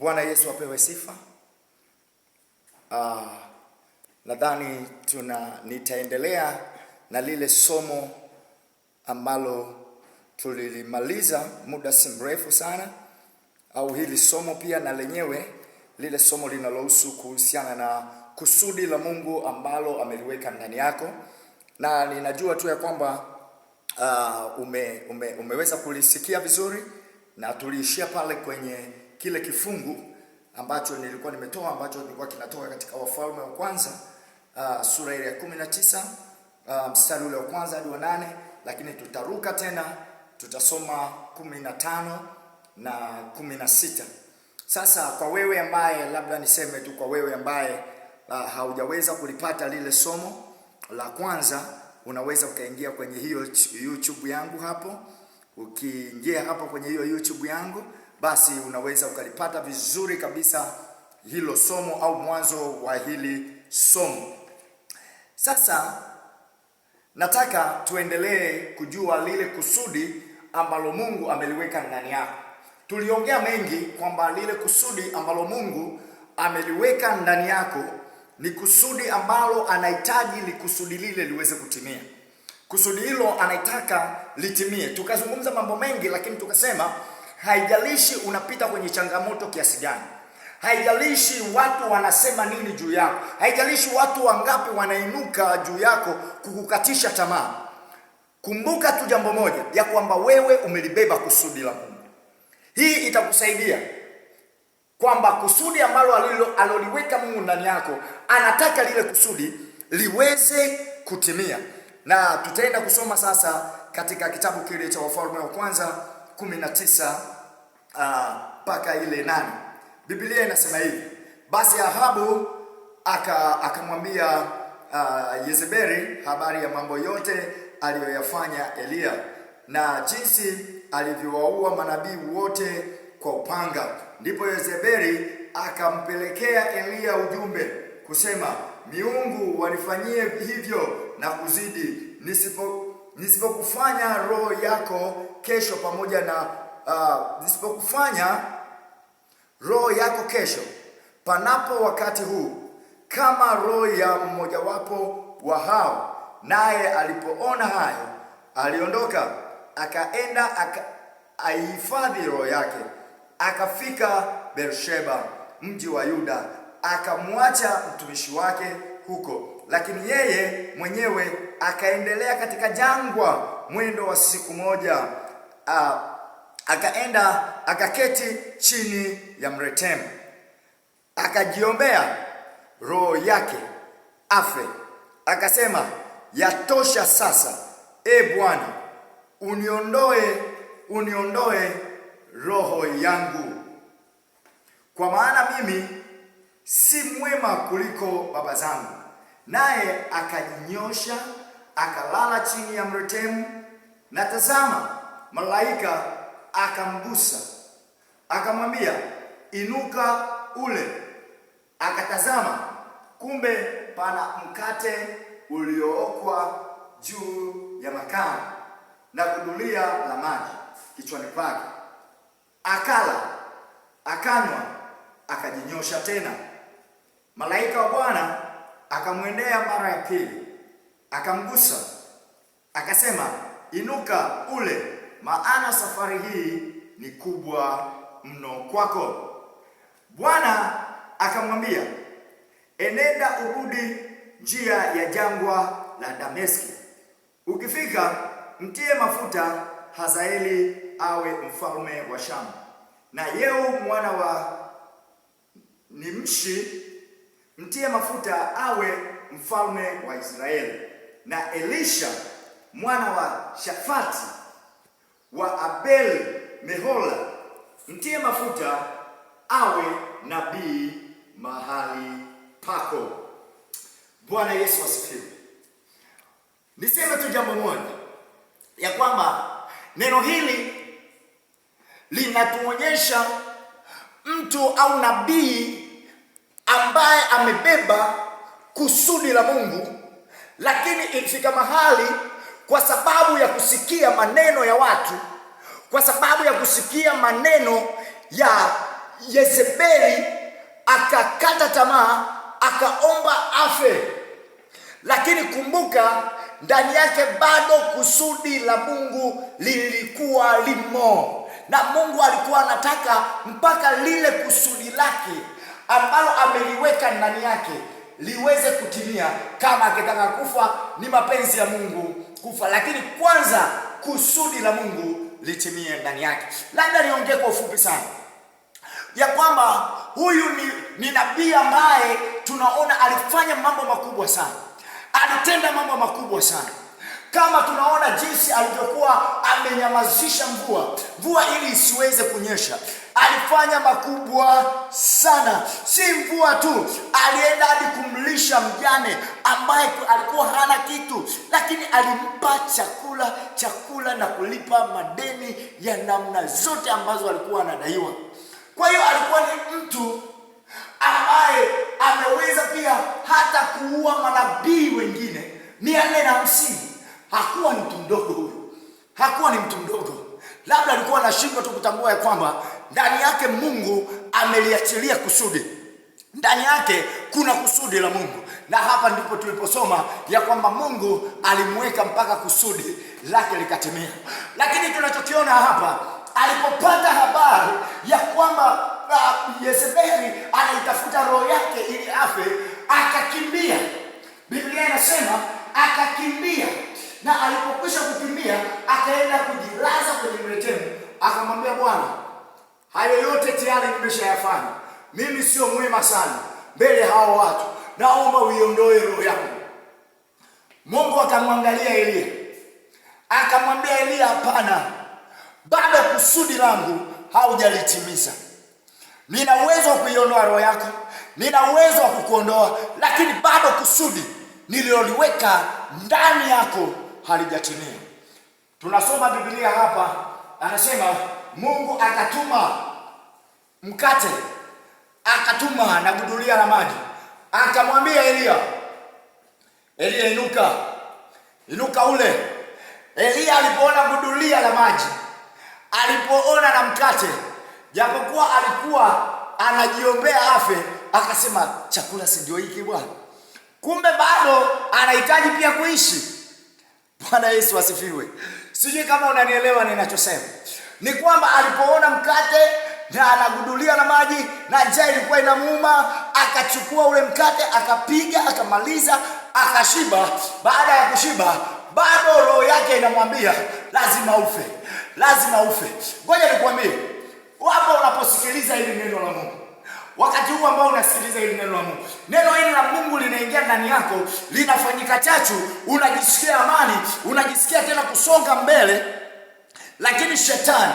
Bwana Yesu apewe sifa. Nadhani nitaendelea na lile somo ambalo tulilimaliza muda si mrefu sana, au hili somo pia na lenyewe lile somo linalohusu kuhusiana na kusudi la Mungu ambalo ameliweka ndani yako, na ninajua tu ya kwamba umeweza kulisikia vizuri, na tuliishia pale kwenye kile kifungu ambacho nilikuwa nimetoa, ambacho nilikuwa kinatoka katika Wafalme wa kwanza sura ile ya 19 mstari ule wa kwanza hadi wa 8, lakini tutaruka tena, tutasoma 15 na 16. Sasa kwa wewe ambaye, labda niseme tu kwa wewe ambaye haujaweza kulipata lile somo la kwanza, unaweza ukaingia kwenye hiyo YouTube yangu hapo. Ukiingia hapo kwenye hiyo YouTube yangu, basi unaweza ukalipata vizuri kabisa hilo somo au mwanzo wa hili somo. Sasa nataka tuendelee kujua lile kusudi ambalo Mungu ameliweka ndani yako. Tuliongea mengi kwamba lile kusudi ambalo Mungu ameliweka ndani yako ni kusudi ambalo anahitaji likusudi lile liweze kutimia. Kusudi hilo anaitaka litimie. Tukazungumza mambo mengi, lakini tukasema haijalishi unapita kwenye changamoto kiasi gani, haijalishi watu wanasema nini juu yako, haijalishi watu wangapi wanainuka juu yako kukukatisha tamaa, kumbuka tu jambo moja, ya kwamba wewe umelibeba kusudi la Mungu. Hii itakusaidia kwamba kusudi ambalo aloliweka Mungu ndani yako, anataka lile kusudi liweze kutimia. Na tutaenda kusoma sasa katika kitabu kile cha Wafalme wa kwanza 19 mpaka ile 8. Biblia inasema hivi: basi Ahabu akamwambia Yezebeli habari ya mambo yote aliyoyafanya Eliya na jinsi alivyowaua manabii wote kwa upanga. Ndipo Yezebeli akampelekea Eliya ujumbe kusema, miungu wanifanyie hivyo na kuzidi, nisipokufanya roho yako kesho pamoja na nisipokufanya roho yako kesho panapo wakati huu kama roho ya mmojawapo wa hao. Naye alipoona hayo, aliondoka akaenda aihifadhi roho yake, akafika Beersheba mji wa Yuda, akamwacha mtumishi wake huko, lakini yeye mwenyewe akaendelea katika jangwa mwendo wa siku moja. Akaenda akaketi chini ya mretemu, akajiombea roho yake afe, akasema, yatosha sasa, Bwana, uniondoe roho yangu, kwa maana mimi si mwema kuliko baba zangu. Naye akajinyosha akalala chini ya mretemu, na tazama, malaika akamgusa akamwambia, inuka ule. Akatazama, kumbe pana mkate uliookwa juu ya makaa na gudulia la maji kichwani pake. Akala, akanywa, akajinyosha tena. Malaika wa Bwana akamwendea mara ya pili, akamgusa, akasema, inuka ule, maana safari hii ni kubwa mno kwako. Bwana akamwambia, enenda urudi njia ya jangwa la Dameski. Ukifika, mtie mafuta Hazaeli awe mfalme wa Shamu, na Yehu mwana wa Nimshi mtie mafuta awe mfalme wa Israeli, na Elisha mwana wa Shafati wa Abel Mehola mtie mafuta awe nabii mahali pako. Bwana Yesu asifiwe. Niseme tu jambo moja, ya kwamba neno hili linatuonyesha mtu au nabii ambaye amebeba kusudi la Mungu, lakini ifika mahali kwa sababu ya kusikia maneno ya watu, kwa sababu ya kusikia maneno Yezebeli akakata tamaa, akaomba afe. Lakini kumbuka, ndani yake bado kusudi la Mungu lilikuwa limo, na Mungu alikuwa anataka mpaka lile kusudi lake ambalo ameliweka ndani yake liweze kutimia. Kama akitaka kufa, ni mapenzi ya Mungu kufa, lakini kwanza kusudi la Mungu litimie ndani yake. Labda niongee kwa ufupi sana ya kwamba huyu ni nabii ambaye tunaona alifanya mambo makubwa sana, alitenda mambo makubwa sana. Kama tunaona jinsi alivyokuwa amenyamazisha mvua ili isiweze kunyesha. Alifanya makubwa sana. Si mvua tu, alienda hadi kumlisha mjane ambaye alikuwa hana kitu, lakini alimpa chakula na kulipa madeni ya namna zote ambazo alikuwa anadaiwa. Kwa hiyo alikuwa ni mtu ambaye ameweza pia hata kuua manabii wengine 450. Hakuwa ni mtu mdogo huyu, hakuwa ni mtu mdogo. Labda alikuwa anashindwa tu kutambua ya kwamba ndani yake Mungu ameliachilia kusudi. Ndani yake kuna kusudi la Mungu, na hapa ndipo tuliposoma ya kwamba Mungu alimweka mpaka kusudi lake likatimia. Lakini tunachokiona hapa, alipopata habari ya kwamba Yezebeli anaitafuta roho yake ili afe, akakimbia. Biblia inasema akakimbia, na alipokwisha kukimbia akaenda kujilaza kwenye mretemu. Akamwambia Bwana, hayo yote tayari nimeshayafanya, mimi sio mwema sana mbele hao watu, naomba uiondoe roho yangu. Mungu akamwangalia Elia, akamwambia Elia, hapana, bado kusudi langu haujalitimiza. Nina uwezo wa kuiondoa roho yako, nina uwezo wa kukuondoa, lakini bado kusudi nililoliweka ndani yako halijatimia. Tunasoma Biblia hapa, anasema Mungu akatuma mkate, akatuma na gudulia la maji, akamwambia Elia, inuka ule. Elia alipoona gudulia la maji, alipoona na mkate, japokuwa alikuwa anajiombea afe, akasema chakula si ndio hiki Bwana? Kumbe bado anahitaji pia kuishi. Bwana Yesu asifiwe. Sijui kama unanielewa ninachosema. Ni kwamba alipoona mkate na anagudulia na maji na njaa ilikuwa inamuuma, akachukua ule mkate, akapiga, akamaliza, akashiba. Baada ya kushiba, bado roho yake inamwambia lazima ufe, lazima ufe. Ngoja nikwambie, hapo unaposikiliza hili neno la Mungu, wakati huu ambao unasikiliza hili neno la Mungu, neno hili la Mungu linaingia ndani yako, linafanyika chachu, unajisikia amani, unajisikia tena kusonga mbele. Lakini shetani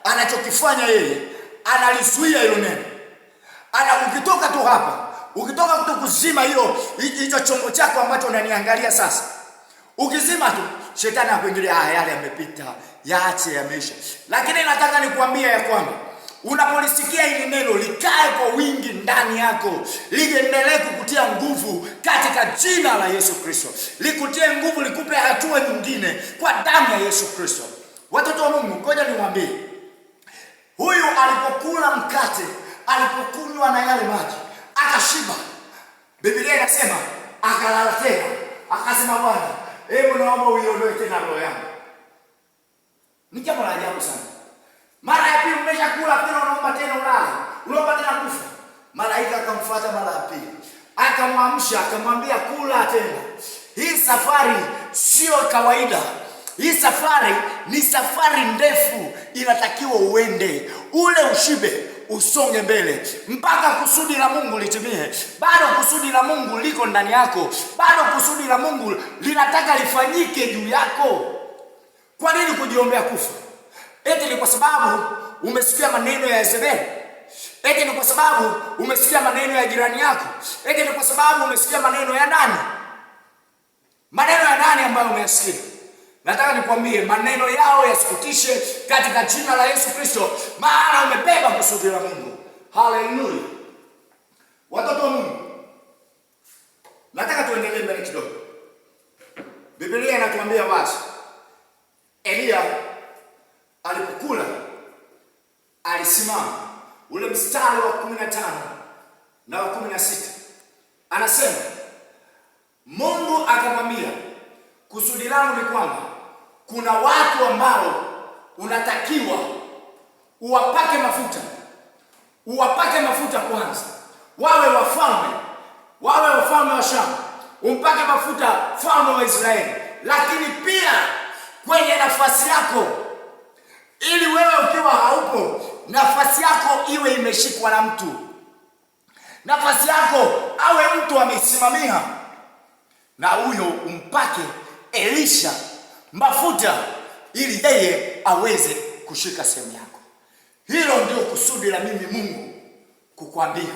anachokifanya yeye, analizuia hilo neno. Ukitoka tu hapa, ukitoka tu kuzima hicho chombo chako ambacho unaniangalia sasa, ukizima tu, shetani anakuingilia, yale yamepita, yaache, yameisha. Lakini nataka nikuambia ya kwamba unapolisikia hili neno, likae kwa wingi ndani yako, liendelee kukutia nguvu katika jina la Yesu Kristo. Likutie nguvu, likupe hatua nyingine kwa damu ya Yesu Kristo. Watoto wa Mungu, ngoja niwaambie, huyu alipokula mkate, alipokunywa na yale maji, akashiba. Biblia inasema akalala tena, akasema Bwana, hebu naomba uiondoe tena roho yangu. Ni jambo la ajabu sana. Mara ya pili umeshakula, tena unaomba tena ulale, unaomba tena kufa. Malaika akamfuata mara ya pili, akamwamsha, akamwambia kula tena. Hii safari sio kawaida. Hii safari ni safari ndefu, inatakiwa uende, ule ushibe, usonge mbele mpaka kusudi la Mungu litimie. Bado kusudi la Mungu liko ndani yako, bado kusudi la Mungu linataka lifanyike juu yako. Kwa nini kujiombea kufa? Eti ni kwa sababu umesikia maneno ya Yezebeli? Eti ni kwa sababu umesikia maneno ya jirani yako? Eti ni kwa sababu umesikia maneno ya nani? Maneno ya nani ambayo umesikia? Nataka nikwambie, maneno yao yasikutishe katika jina la Yesu Kristo, maana umebeba kusudi la Mungu. Haleluya. Watoto wa Mungu, nataka tuendelee mbele kidogo. Biblia inatuambia wazi, Elia alipokula alisimama. ule mstari wa 15 na wa 16, anasema Mungu akamwambia, kusudi langu ni kwamba kuna watu ambao unatakiwa uwapake mafuta kwanza, wawe wafalme wa Shamu, umpake mafuta mfalme wa Israeli, lakini pia kwenye nafasi yako, ili wewe ukiwa haupo, nafasi yako iwe imeshikwa na mtu, nafasi yako awe mtu amesimamia, na huyo umpake Elisha mafuta ili yeye aweze kushika sehemu yako. Hilo ndio kusudi la mimi Mungu kukwambia,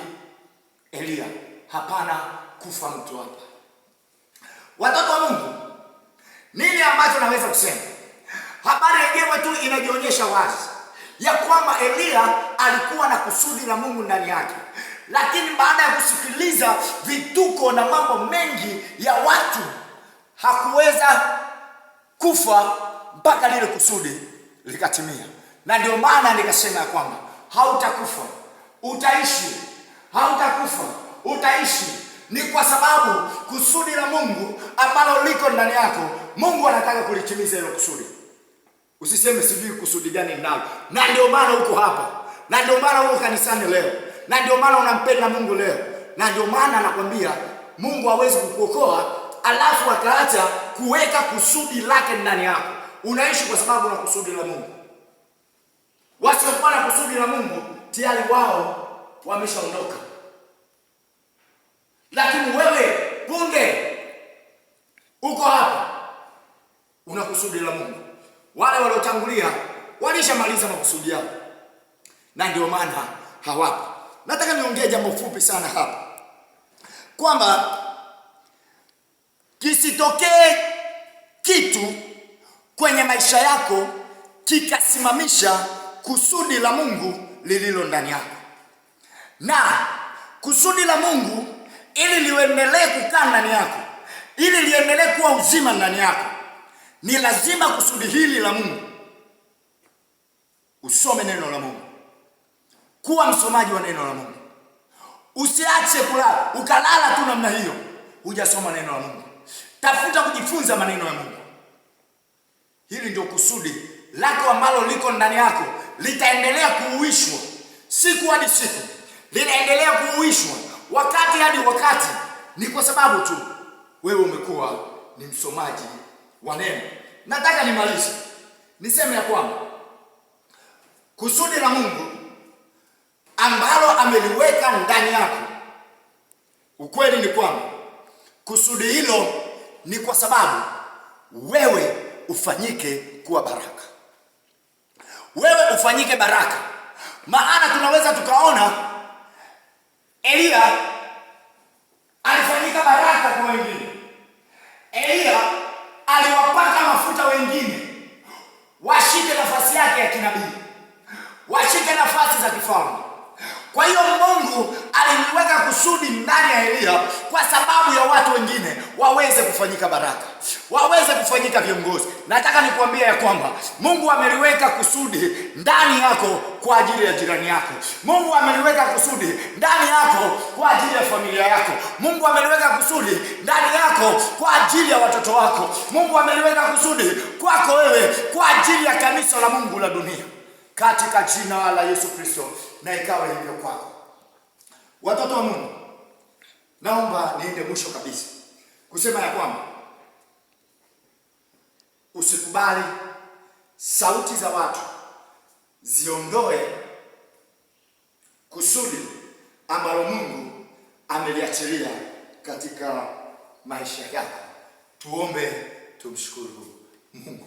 Elia, hapana kufa mtu hapa. Watoto wa Mungu, nini ambacho naweza kusema? Habari yenyewe tu inajionyesha wazi ya kwamba Elia alikuwa na kusudi la Mungu ndani yake, lakini baada ya kusikiliza vituko na mambo mengi ya watu, hakuweza kufa mpaka lile kusudi likatimia. Na ndio maana nikasema ya kwamba hautakufa, utaishi. Hautakufa, utaishi. Ni kwa sababu kusudi la Mungu ambalo liko ndani yako, Mungu anataka kulitimiza hilo kusudi. Usiseme sijui kusudi gani ninalo. Na ndio maana uko hapa, na ndio maana uko kanisani leo, na ndio maana unampenda Mungu leo, na ndio maana anakwambia Mungu hawezi kukuokoa alafu akaacha kuweka kusudi lake ndani yako. Unaishi kwa sababu na kusudi la Mungu. Wasiokuwa na kusudi la Mungu tayari wao wameshaondoka. Lakini wewe punde uko hapa, una kusudi la Mungu. Wale waliotangulia walishamaliza makusudi yao, na ndio maana hawapo. Nataka niongee jambo fupi sana hapa, kwamba kisitokee kitu kwenye maisha yako kikasimamisha kusudi la Mungu lililo ndani yako. Na kusudi la Mungu ili liendelee kukaa ndani yako, ili liendelee kuwa uzima ndani yako, ni lazima kusudi hili la Mungu usome neno la Mungu. Kuwa msomaji wa neno la Mungu. Usiache kulala, ukalala tu namna hiyo hujasoma neno la Mungu. Tafuta kujifunza maneno ya Mungu. Hili ndio kusudi lako ambalo liko ndani yako, litaendelea kuuishwa siku hadi siku, linaendelea kuuishwa wakati hadi wakati. Ni kwa sababu tu wewe umekuwa ni msomaji wa neno. Nataka nimalize niseme ya kwamba kusudi la Mungu ambalo ameliweka ndani yako, ukweli ni kwamba kusudi hilo ni kwa sababu wewe ufanyike kuwa baraka. Wewe ufanyike baraka. Maana tunaweza tukaona Elia alifanyika baraka kwa wengine. Elia aliwapaka mafuta wengine washike nafasi yake ya kinabii, washike nafasi za kifalme. Kwa hiyo Mungu aliniweka kusudi ndani ya Elia kwa sababu ya watu wengine waweze kufanyika baraka, waweze kufanyika viongozi. Nataka nikuambie ya kwamba Mungu ameliweka kusudi ndani yako kwa ajili ya jirani yako. Mungu ameliweka kusudi ndani yako kwa ajili ya familia yako. Mungu ameliweka kusudi ndani yako kwa ajili ya watoto wako. Mungu ameliweka kusudi kwako wewe kwa ajili ya kanisa la Mungu la dunia. Katika jina la Yesu Kristo, na ikawa hivyo kwako. Watoto wa Mungu, naomba niende mwisho kabisa kusema ya kwamba usikubali sauti za watu ziondoe kusudi ambalo Mungu ameliachilia katika maisha yako. Tuombe, tumshukuru Mungu.